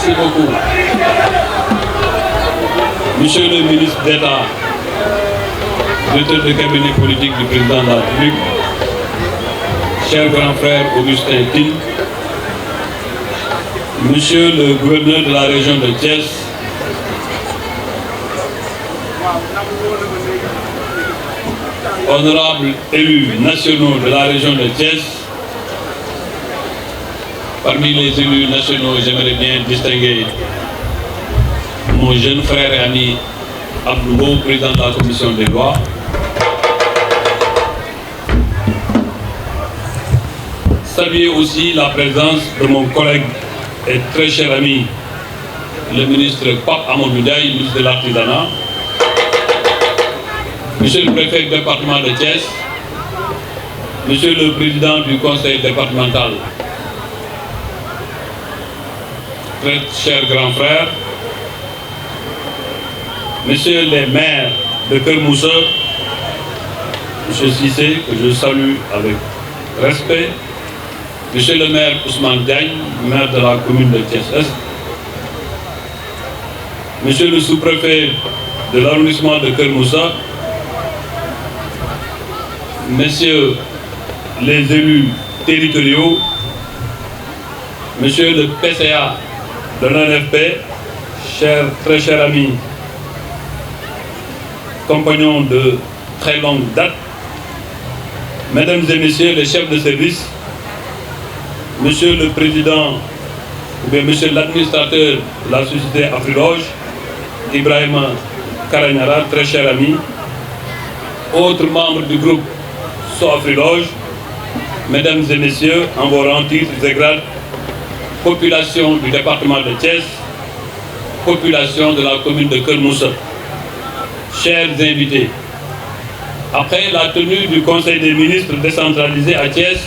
Merci beaucoup. Monsieur le ministre d'État, directeur de cabinet politique du président de la République, cher grand frère Augustin Tine, monsieur le gouverneur de la région de Thiès, honorables élus nationaux de la région de Thiès, parmi les élus nationaux, j'aimerais bien distinguer mon jeune frère et ami Abdou, président de la commission des lois, saluer aussi la présence de mon collègue et très cher ami, le ministre Pape Amadou Ndiaye, ministre de l'Artisanat, monsieur le préfet du département de Thiès, monsieur le président du conseil départemental, très cher grand frère, messieurs les maires de Kermoussa, monsieur Cissé, que je salue avec respect, monsieur le maire Ousmane Diagne, maire de la commune de Thiès-Est, monsieur le sous-préfet de l'arrondissement de Kermoussa, messieurs les élus territoriaux, monsieur le PCA de l'NFP, très cher ami, compagnon de très longue date, mesdames et messieurs les chefs de service, monsieur le président, ou bien monsieur l'administrateur de la société Afriloge, Ibrahima Karanyara, très cher ami, autres membres du groupe So-Afriloge, mesdames et messieurs, en vos rangs, titres et grades, population du département de Thiès, population de la commune de Kermoussa, chers invités, après la tenue du Conseil des ministres décentralisé à Thiès,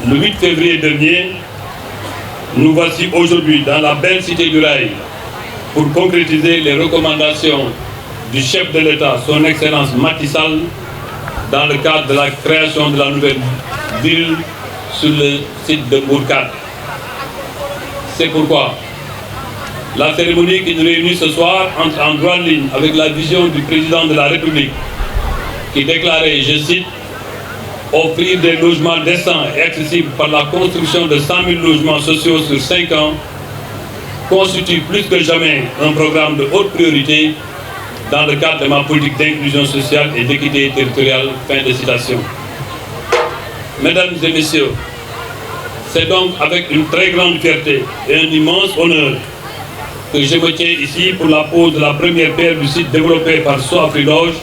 le 8 février dernier, nous voici aujourd'hui dans la belle cité du Rail pour concrétiser les recommandations du chef de l'État, son Excellence Macky Sall, dans le cadre de la création de la nouvelle ville sur le site de Bourkhane. C'est pourquoi la cérémonie qui nous réunit ce soir entre en droite ligne avec la vision du président de la République qui déclarait, je cite, « Offrir des logements décents et accessibles par la construction de 100 000 logements sociaux sur 5 ans constitue plus que jamais un programme de haute priorité dans le cadre de ma politique d'inclusion sociale et d'équité territoriale. » Fin de citation. Mesdames et messieurs, c'est donc avec une très grande fierté et un immense honneur que je me tiens ici pour la pose de la première pierre du site développé par So-Afriloge,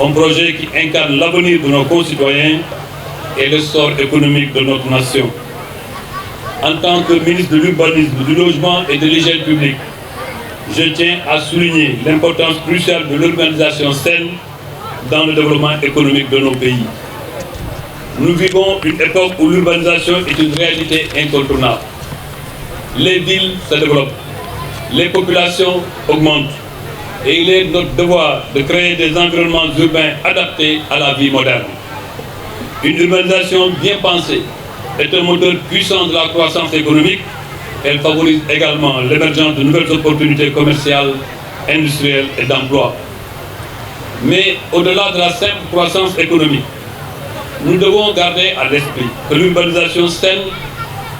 un projet qui incarne l'avenir de nos concitoyens et l'essor économique de notre nation. En tant que ministre de l'Urbanisme, du Logement et de l'Hygiène publique, je tiens à souligner l'importance cruciale de l'urbanisation saine dans le développement économique de nos pays. Nous vivons une époque où l'urbanisation est une réalité incontournable. Les villes se développent, les populations augmentent et il est notre devoir de créer des environnements urbains adaptés à la vie moderne. Une urbanisation bien pensée est un moteur puissant de la croissance économique. Elle favorise également l'émergence de nouvelles opportunités commerciales, industrielles et d'emploi. Mais au-delà de la simple croissance économique, nous devons garder à l'esprit que l'urbanisation saine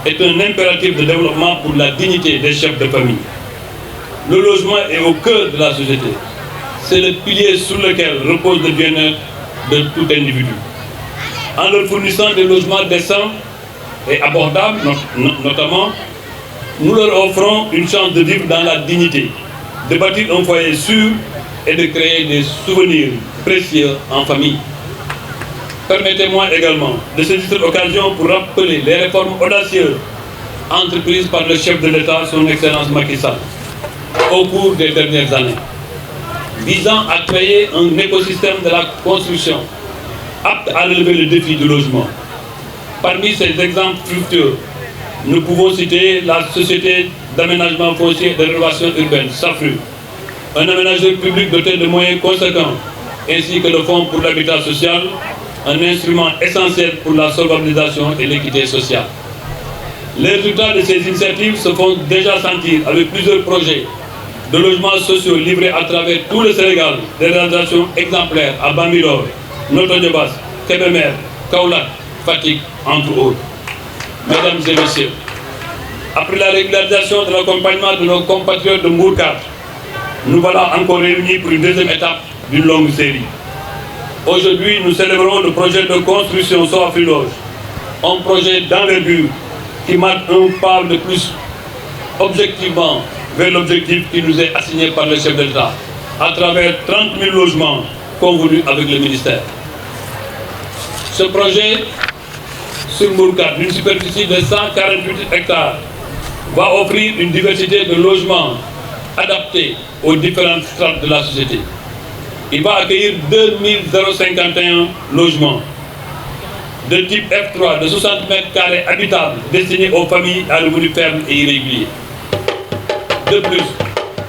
est un impératif de développement pour la dignité des chefs de famille. Le logement est au cœur de la société. C'est le pilier sur lequel repose le bien-être de tout individu. En leur fournissant des logements décents et abordables, notamment, nous leur offrons une chance de vivre dans la dignité, de bâtir un foyer sûr et de créer des souvenirs précieux en famille. Permettez-moi également de saisir cette occasion pour rappeler les réformes audacieuses entreprises par le chef de l'État, son Excellence Macky Sall, au cours des dernières années, visant à créer un écosystème de la construction apte à relever le défi du logement. Parmi ces exemples fructueux, nous pouvons citer la Société d'aménagement foncier et de rénovation urbaine, SAFRU, un aménageur public doté de moyens conséquents, ainsi que le Fonds pour l'habitat social, un instrument essentiel pour la solvabilisation et l'équité sociale. Les résultats de ces initiatives se font déjà sentir avec plusieurs projets de logements sociaux livrés à travers tout le Sénégal, des réalisations exemplaires à Bambilor, Notto Diobass, Kébémer, Kaolack, Fatick, entre autres. Mesdames et messieurs, après la régularisation de l'accompagnement de nos compatriotes de Mbourkat, nous voilà encore réunis pour une deuxième étape d'une longue série. Aujourd'hui, nous célébrons le projet de construction Soafri-Loge, un projet d'envergure qui marque un pas de plus objectivement vers l'objectif qui nous est assigné par le chef de l'État, à travers 30 000 logements convenus avec le ministère. Ce projet, sur Mbourkat, d'une superficie de 148 hectares, va offrir une diversité de logements adaptés aux différentes strates de la société. Il va accueillir 2051 logements de type F3 de 60 mètres carrés habitables destinés aux familles à revenus faibles et irréguliers. De plus,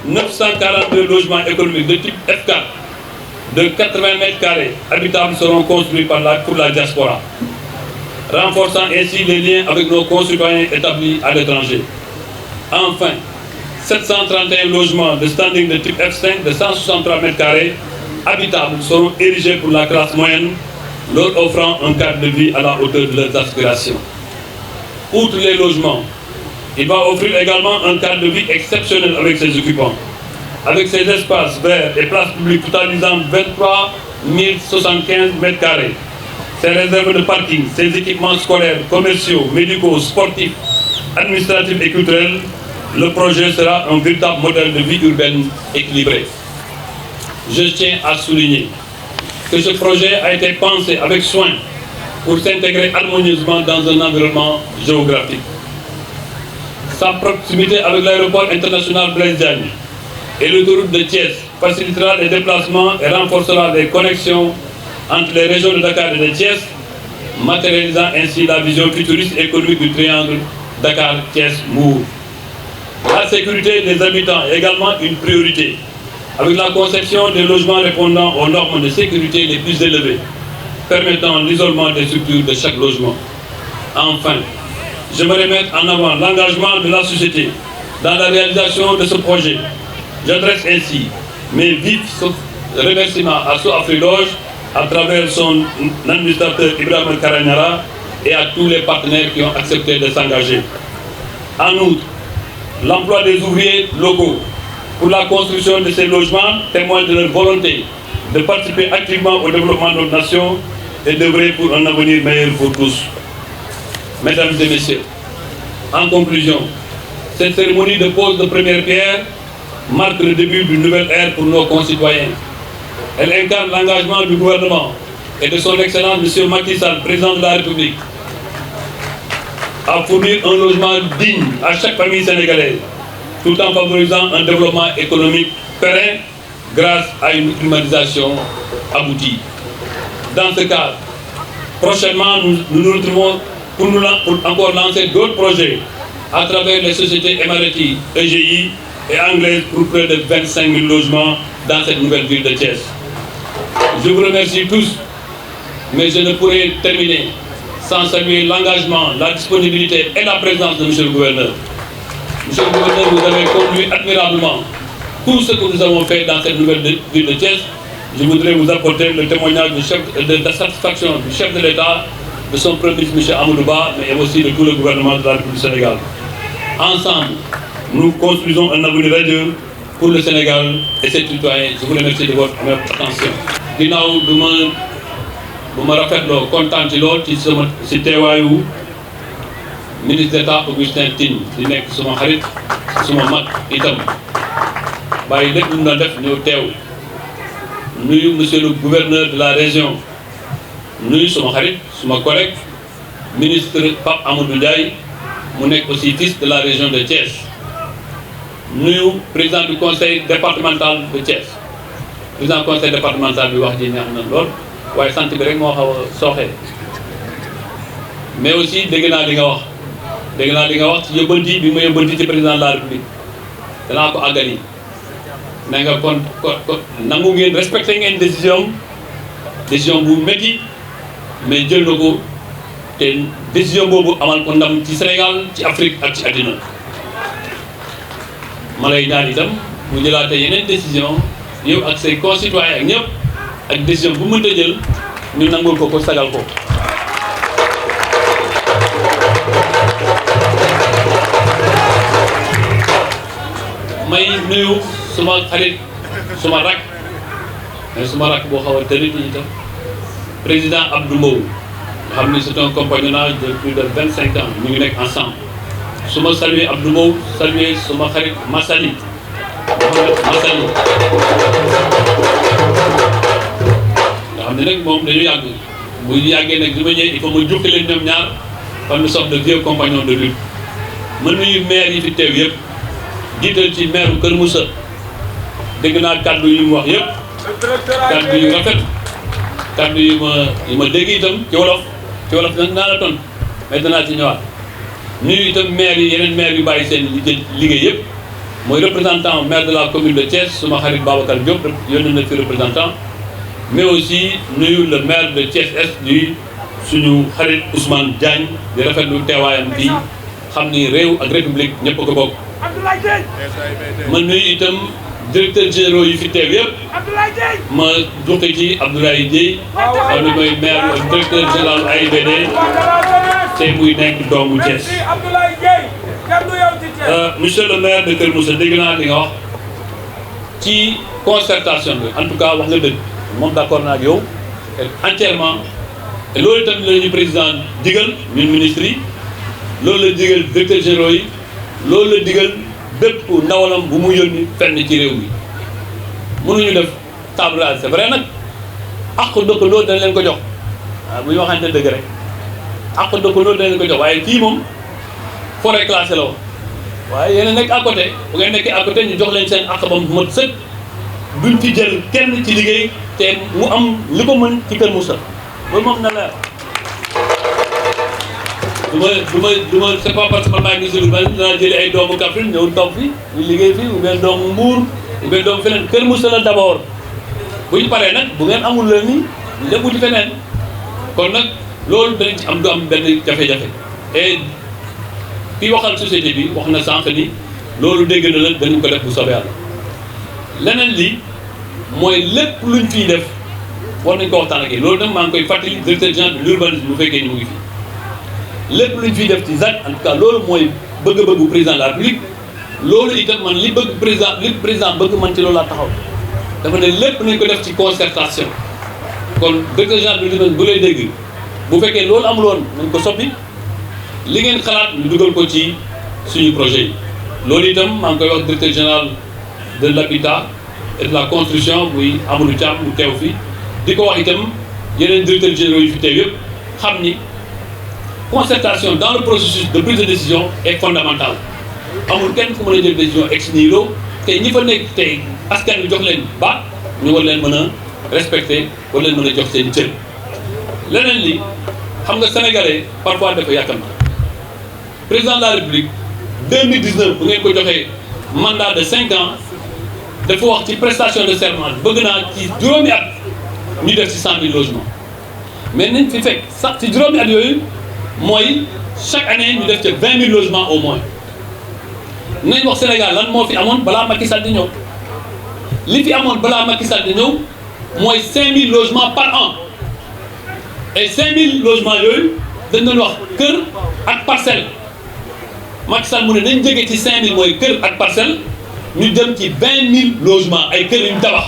942 logements économiques de type F4 de 80 mètres carrés habitables seront construits pour la diaspora, renforçant ainsi les liens avec nos concitoyens établis à l'étranger. Enfin, 731 logements de standing de type F5 de 163 mètres carrés habitables seront érigés pour la classe moyenne, leur offrant un cadre de vie à la hauteur de leurs aspirations. Outre les logements, il va offrir également un cadre de vie exceptionnel avec ses occupants, avec ses espaces verts et places publiques totalisant 23 075 mètres carrés, ses réserves de parking, ses équipements scolaires, commerciaux, médicaux, sportifs, administratifs et culturels. Le projet sera un véritable modèle de vie urbaine équilibré. Je tiens à souligner que ce projet a été pensé avec soin pour s'intégrer harmonieusement dans un environnement géographique. Sa proximité avec l'aéroport international Blaise Diagne et l'autoroute de Thiès facilitera les déplacements et renforcera les connexions entre les régions de Dakar et de Thiès, matérialisant ainsi la vision futuriste et économique du triangle Dakar-Thiès-Mbour. La sécurité des habitants est également une priorité, avec la conception des logements répondant aux normes de sécurité les plus élevées, permettant l'isolement des structures de chaque logement. Enfin, j'aimerais mettre en avant l'engagement de la société dans la réalisation de ce projet. J'adresse ainsi mes vifs remerciements à Soafri-Loge à travers son administrateur Ibrahima Karagnara et à tous les partenaires qui ont accepté de s'engager. En outre, l'emploi des ouvriers locaux pour la construction de ces logements témoigne de leur volonté de participer activement au développement de notre nation et d'œuvrer pour un avenir meilleur pour tous. Mesdames et messieurs, en conclusion, cette cérémonie de pose de première pierre marque le début d'une nouvelle ère pour nos concitoyens. Elle incarne l'engagement du gouvernement et de son Excellence M. Macky Sall, président de la République, à fournir un logement digne à chaque famille sénégalaise, tout en favorisant un développement économique pérenne grâce à une climatisation aboutie. Dans ce cadre, prochainement, nous nous retrouvons pour encore lancer d'autres projets à travers les sociétés Emirati, EGI et anglaises pour près de 25 000 logements dans cette nouvelle ville de Thiès. Je vous remercie tous, mais je ne pourrai terminer sans saluer l'engagement, la disponibilité et la présence de M. le gouverneur. Monsieur le gouverneur, vous avez conduit admirablement tout ce que nous avons fait dans cette nouvelle ville de Thiès. Je voudrais vous apporter le témoignage de la satisfaction du chef de l'État, de son premier ministre M. Amadou Ba, mais aussi de tout le gouvernement de la République du Sénégal. Ensemble, nous construisons un avenir radieux pour le Sénégal et ses citoyens. Je vous remercie de votre attention. Ginnaaw bu ma rafetloo kontaan ci lool ci teewaayu ministre d'État Augustin Tine di nekk suma xarit suma mag itam bàyyi lépp lu mu doon def ñëw teew nuyu monsieur le gouverneur de la région nuyu suma xarit suma collègue ministre Pape Amadou Ndiaye mu nekk aussi fils de la région de Thiès nuyu président du conseil départemental de Thiès président du conseil départemental bi wax ji neex na lool waaye sant bi rek moo xaw a sooxee mais aussi dégg naa li nga wax ci yóbbanti bi ma yóbbanti ci président de la République danaa ko àggali ne nga kon nangu ngeen respecté ngeen décision bu métti mais jël na ko te décision boobu amal ko ndam ci Sénégal ci Afrique ak ci àddina ma lay ñaan itam mu jëlaate yeneen décision yow ak say concitoyens ak ñëpp ak décision bu mënta jël ñu nangul ko sagal ko. may nuyu suma xarit suma rak mais suma rak boo xaw a tërit itam président Abdou Mbow nga xam ni c'est un compagnonnage de plus de 25 ans ñu ngi nekk ensemble su ma saluer Abdou Mbow saluer suma xarit Massali Massali nga xam ne nag moom dañu yàgg bu yàggee nag li ma ñëwee il faut ma jukki leen ñoom ñaar par une sorte de vieux compagnon de lutte ma nuyu maire yi fi teew yëpp jiital ci maire Kër Moussa dégg naa kaddu yu mu wax yëpp kaddu yu rafet kaddu yu ma dégg itam ci wolof nag naa la ton mais danaa ci ñëwaat nuyu itam maire yi yeneen maire yu bàyyi seen liggéey yëpp mooy représentant maire de la commune de Thiès suma xarit Babacar Diop yónni na fi représentant mais aussi nuyu le maire de Thiès Est du suñu xarit Ousmane Diagne di rafetlu teewaayam fii xam ni réew ak république ñëpp ko bokk. ma nuyu itam directeur généraux yi fi teew yëpp ma joxe ci Abdoulaye Dieye xam ne mooy maire directeur général AIBD te muy nekk doomu Thiès. monsieur le maire de Kër Moussa dégg naa li nga wax ci concertation bi en tout cas wax nga dëgg moom d'accord naa ak yow entièrement te loolu itam la ñu président digal ñun ministres yi loolu la digal directeur généraux yi loolu la digal bépp ndawalam bu mu yónni fenn ci réew mi mënuñu def table rase c'est vrai nag ak dëkkandoo dañ leen ko jox waaw bu ñu waxante dëgg rek ak dëkkandoo dañ leen ko jox waaye fii moom forêt classée la woon waaye yéen a nekk à côté bu ngeen nekkee à côté ñu jox leen seen àq ba mu mat sëkk duñ fi jël kenn ci liggéey te mu am li ko mën ci Kër Moussa loolu moom na leer. du ma c'est pas parce que man maa ngi gisul man dinaa jëli ay doomu Kaffrine ñëw toog fi ñu liggéey fi ou bien doomu Mbour ou bien doomu feneen Kër Moussa la d'abord bu ñu paree nag bu ngeen amul leen ni ñu dem wuti feneen kon nag loolu danañ ci am du am benn jafe-jafe et kii waxal société bi wax na sànq ni loolu dégg na la danañ ko def bu soobee Yàlla leneen li mooy lépp luñ fiy def war nañ ko waxtaan ak yi loolu nag maa ngi koy fàttali directeur général de l'urbanisme bu fekkee ni mu ngi fi lépp luñ fiy def ci ZAC en tout cas loolu mooy bëgg-bëggu président de la République loolu itam man li président bëgg man ci loolu laa taxaw dafa ne lépp nañ ko def ci concertation kon directeur général de l'urbanisme bu lay dégg bu fekkee loolu amul woon nañ ko soppi li ngeen xalaat ñu dugal ko ci suñu projet yi loolu itam maa ngi koy wax directeur général de l'habitat et de la construction muy Amadou Thiam mu teew fi di ko wax itam yeneen directeurs généraux yu fi teew yëpp xam ni concertation dans le processus de prise de décision est fondamentale amul kenn ku mën a jël décision ex nihilo te ñi fa nekk tey askan wi jox leen baat ñu war leen mën a respecter war leen mën a jox seen cër leneen li xam nga sénégalais parfois dafa yàkkamti président de la république 2019 bu ngeen ko joxee mandat de 5 ans dafa wax ci prestation de serment bëgg naa ci juróomi at ñu def ci 100 000 logements mais nañ fi fekk sax ci juróomi at yooyu mooy chaque année ñu def ca 20 000 logements au moins nañ wax Sénégal lan moo fi amoon balaa Macky Sall di ñëw li fi amoon balaa Macky Sall di ñëw mooy 5 000 logements par an et 5 000 logements yooyu dañ doon wax kër ak parcelle Macky Sall mu ne nañ jóge ci 5 000 mooy kër ak parcelle ñu dem ci 20 000 logements ay kër yu ñu tabax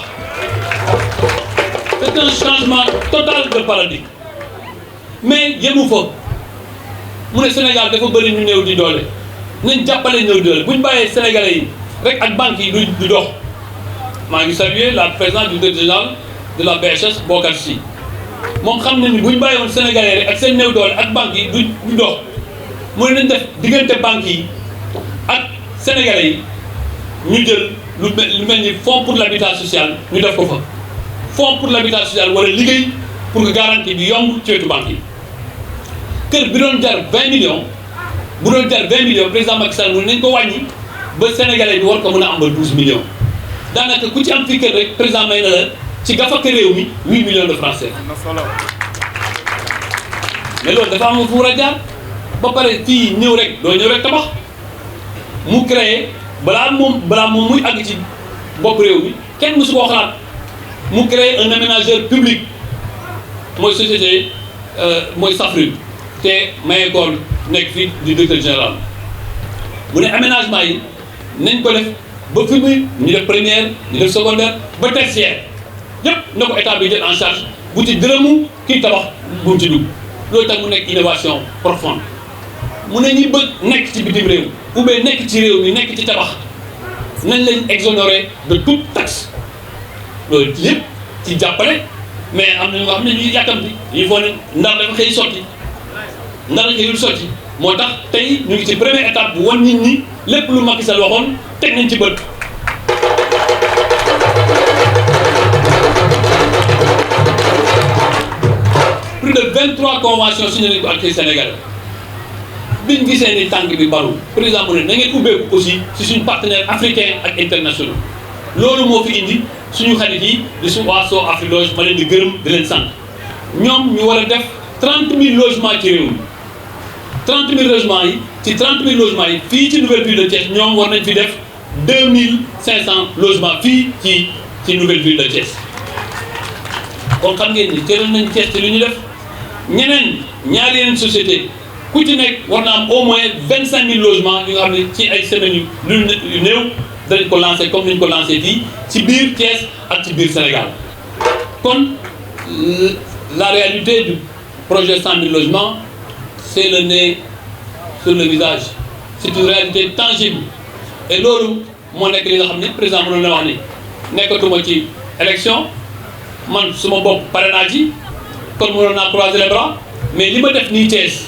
c'est un changement total de paradigme mais yemu fa mu ne Sénégal dafa bëri ñu néew di doole nañ jàppale néew di doole bu ñu bàyyee sénégalais yi rek ak banques yi du dox maa ngi saluer la présence du directeur général de la BHS Bokar Sy moom xam na ni bu ñu bàyyi woon sénégalais rek ak seen néew doole ak banques yi du dox mu ne nañ def diggante banques yi ak sénégalais yi ñu jël lu mel ni fonds pour l'habitat social ñu def ko fa fonds pour l'habitat social wala liggéey pour que garantie bi yomb ci wetu banque yi kër bi doon jar 20 millions bu doon jar 20 millions président Macky Sall mu ne nañ ko wàññi ba sénégalais bi war ko mën a am ba 12 millions daanaka ku ci am fii kër rek président may na la ci gafaka réew mi 8 millions de francs CFA mais loolu dafa am fu war a jaar ba pare fii ñëw rek doo ñëw rek tabax mu créé balaa moom muy àgg ci bopp réew mi kenn mësu koo xalaat mu créé un aménageur public mooy société mooy Safrine te Mayakor nekk fii di directeur général mu ne aménagement yi nañ ko def ba fi muy ñu def première ñu def secondaire ba tertiaire yëpp na ko état bi jël en charge bu ci dërëmu kii tabax bu mu ci dugg loolu tax mu nekk innovation profonde mu ne ñi bëgg nekk ci bitim réew ou bien nekk ci réew mi nekk ci tabax nañ leen exonéré de toute taxe loolu yëpp ci jàppale mais am na ñu nga xam ne ñuy yàkkamti il faut ne ndar dafa xëy sotti ndar xëyul sotti moo tax tey ñu ngi ci première étape bu wan nit ñi lépp lu Macky Sall waxoon teg nañ ci bët. plus de 23 conventions signé nañ ko ak Sénégal biñ gisee ni tànk bi barul président mu ne na ngeen ubbeeku aussi si suñu partenaires africains ak internationaux loolu moo fi indi suñu xarit yi di suñu waa Sow Afriloge ma leen di gërëm di leen sant ñoom ñu war a def 30 000 logements ci réew mi 30 000 logements yi ci 30 000 logements yi fii ci nouvelle ville de Thiès ñoom war nañ fi def 2500 logements fii ci nouvelle ville de Thiès kon xam ngeen ni tëral nañ Thiès ci li ñu def ñeneen ñaari yeneen société ku ci nekk war na am au moins 25 000 logements yu nga xam ne ci ay semaines yu néew danañ ko lancé comme ni ñu ko lancé fii ci biir Thiès ak ci biir Sénégal kon la réalité du projet 100 000 logements c'est le nez sur le visage c'est une réalité tangible et loolu moo nekk li nga xam ni président mënoon na wax ni nekkatuma ci élection man suma bopp pare naa ci kon mënoon naa croiser les bras mais li ma def nii Thiès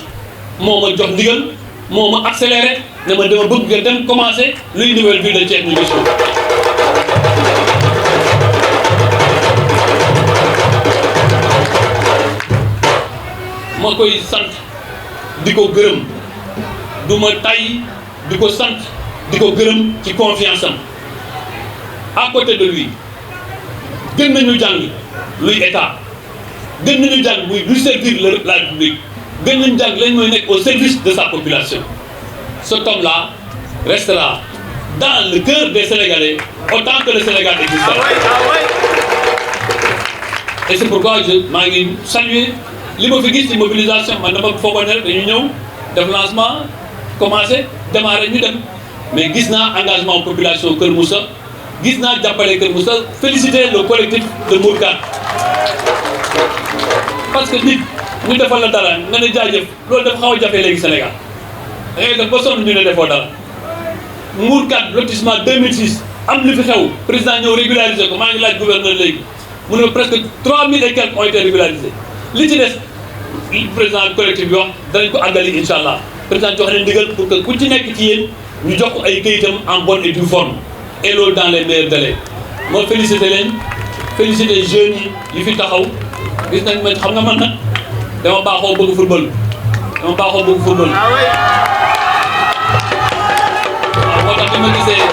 moo ma jox ndigal moo ma accéléré ne ma dama bëgg nga dem commencer luy nouvelle ville de Thiès ñu gis ko. ma koy sant di ko gërëm du ma tay di ko sant di ko gërëm ci confiance am à côté de lui gën nañu jàng luy état gën nañu jàng luy servir la République gën nañu jàng lañ mooy nekk au service de sa population. Cet homme-là restera dans le cœur des Sénégalais autant que le Sénégal existera. Et c'est pourquoi maa ngi saluer li ma fi gis ci mobilisation man dama foogoon ne dañu ñëw def lancement commencé démarrer ñu dem mais gis naa engagement population Kër Moussa gis naa jàppale Kër Moussa féliciter le collectif de Mourkat parce que nit ñu defal la dara nga ne jaajëf loolu dafa xaw a jafe léegi Sénégal da ngay def ba sonn ñu ne defoo dara Mourkat lotissement 2006 am li fi xew président ñëw régulariser ko maa ngi laaj gouverneur léegi mu ne presque 3000 et quelques ont été régularisés li ci des président collectif bi wax danañ ko àggali incha allah président jox leen ndigal pour que ku ci nekk ci yéen ñu jox ko ay këyitam en bonne et due forme et loolu dans les meilleurs délais moo félicité leen félicité jeunes yi fi taxaw gis nañ ma xam nga man nag dama baaxoo bëgg football waaw moo tax bi ma gisee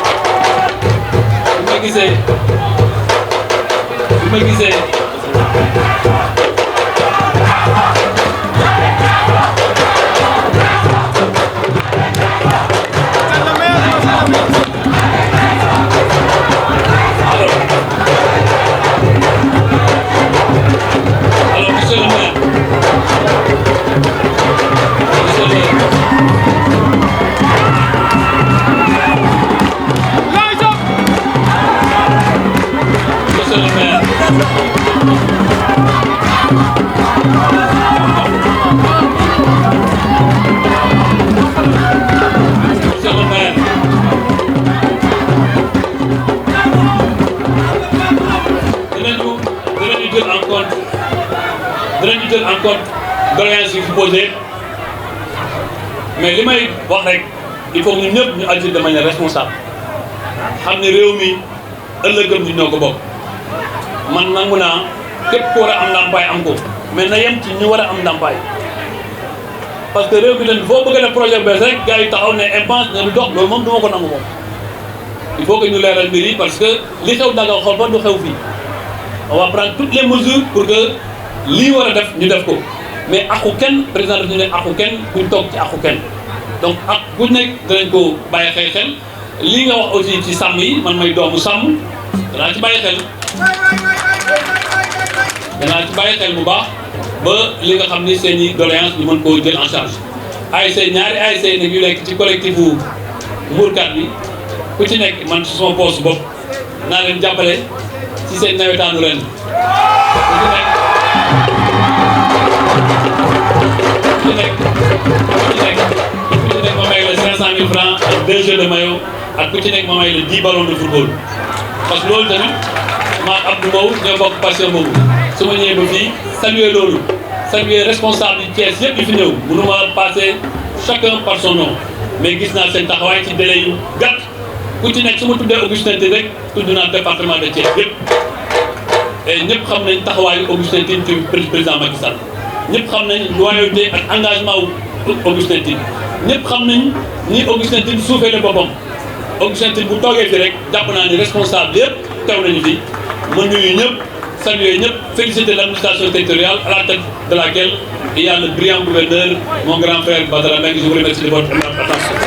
dinañu jël en compte doléances yi fi posé mais li may wax rek il faut ñun ñëpp ñu agir de manière responsable xam ne réew mi ëllëgëm ñu ñoo ko bokk man nangu naa képp ku war a am ndàmpaay am ko mais na yem ci ñu war a am ndàmpaay parce que réew mi leen foo bëgg a def projet bees rek gars yi taxaw ne impense ne du dox loolu moom du ma ko nangu moom il faut que ñu leeral mbir yi parce que li xew Daga xool ba du xew fii on va prendre toutes les mesures pour que lii war a def ñu def ko mais aqu kenn président daf ñu ne aqu kenn buñ toog ci aqu kenn donc ak ku nekk danañ ko bàyyi xel lii nga wax aussi ci sàmm yi man may doomu sàmm danaa ci bàyyi xel bu baax ba li nga xam ni seen i doléance ñu mën koo jël en charge ASC ñaari ASC nag yu nekk ci collectif bu Mbourkat bi ku ci nekk man ci sama poste bopp naa leen jàppale ci seen nawetaanu ren ku ci nekk ma may la 500 000 francs ak 2 jeux de maillot ak ku ci nekk ma may la 10 ballons de football parce que loolu tamit maa Abdou Mbow ñoo bokk passion boobu su ma ñëwee ba fii saluer loolu saluer responsable yi Thiès yëpp yi fi ñëw mënuma passer chacun par son nom mais gis naa seen taxawaay ci délai yu gàtt ku ci nekk su ma tuddee Augustin Tine rek tudd naa département de Thiès yëpp et ñëpp xam nañ taxawaayu Augustin Tine ci président Macky Sall ñëpp xam nañ loyauté ak engagement wu Augustin Tine ñëpp xam nañ ni Augustin Tine suufee la boppam Augustin Tine bu toogee fi rek jàpp naa ni responsable yëpp teew nañu fi ma nuyu ñëpp saluer ñëpp féliciter l'administration territoriale à la tête de laquelle il y a le brillant gouverneur mon grand frère Badara Mbengue. Je vous remercie de votre attention.